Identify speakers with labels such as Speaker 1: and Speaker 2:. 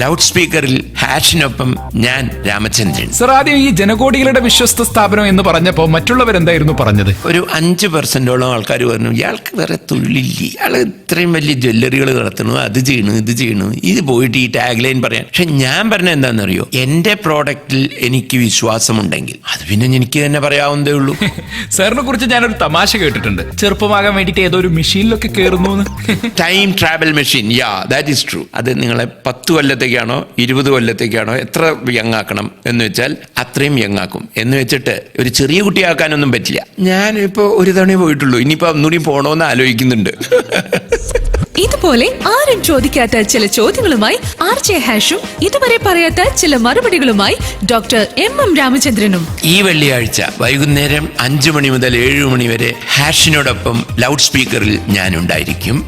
Speaker 1: Loud സ്പീക്കറിൽ ഹാഷിനൊപ്പം ഞാൻ Ramachandran.
Speaker 2: Sir, ആദ്യം ഈ ജനകോടികളുടെ വിശ്വസ്ത സ്ഥാപനം എന്ന് പറഞ്ഞപ്പോ മറ്റുള്ളവരെന്തായിരുന്നു പറഞ്ഞത്?
Speaker 1: ഒരു 5% ആൾക്കാർ പറഞ്ഞു ഇയാൾക്ക് വേറെ തൊഴിലില്ല, ഇയാൾ ഇത്രയും വലിയ ജ്വല്ലറികൾ നടത്തണു, അത് ചെയ്യണു ഇത് ചെയ്യണു, ഇത് പോയിട്ട് ഈ ടാഗ് ലൈൻ പറയാൻ. പക്ഷെ ഞാൻ പറഞ്ഞ എന്താണെന്നറിയോ, എന്റെ പ്രോഡക്റ്റിൽ എനിക്ക് വിശ്വാസമുണ്ടെങ്കിൽ അത് പിന്നെ എനിക്ക് തന്നെ പറയാവുന്നതേ ഉള്ളൂ.
Speaker 2: സാറിനെ കുറിച്ച് ഞാനൊരു തമാശ കേട്ടിട്ടുണ്ട്, ചെറുപ്പമാകാൻ വേണ്ടിട്ട് ഏതോ ഒരു മെഷീനിലൊക്കെ കയറുന്നു.
Speaker 1: Time travel machine, yeah that is true. അത് നിങ്ങളെ 10 കൊല്ലത്തേക്കാണോ 20 കൊല്ലത്തേക്കാണോ എത്ര യങ് ആക്കണം എന്ന് വെച്ചാൽ അത്രയും യങ് ആക്കും. എന്ന് വെച്ചിട്ട് ഒരു ചെറിയ കുട്ടിയാക്കാനൊന്നും പറ്റില്ല. ഞാനിപ്പോ ഒരു തവണ പോയിട്ടുള്ളൂ, ഇനിയിപ്പോ ഒന്നുകൂടി പോണോന്ന് ആലോചിക്കുന്നുണ്ട്.
Speaker 3: ഇതുപോലെ ആരും ചോദിക്കാത്ത ചില ചോദ്യങ്ങളുമായി RJ ഹാഷും ഇതുവരെ പറയാത്ത ചില മറുപടികളുമായി ഡോക്ടർ MM രാമചന്ദ്രനും
Speaker 1: ഈ വെള്ളിയാഴ്ച വൈകുന്നേരം 5 മണി മുതൽ 7 മണി വരെ ഹാഷിനോടൊപ്പം ലൗഡ് സ്പീക്കറിൽ ഞാനുണ്ടായിരിക്കും.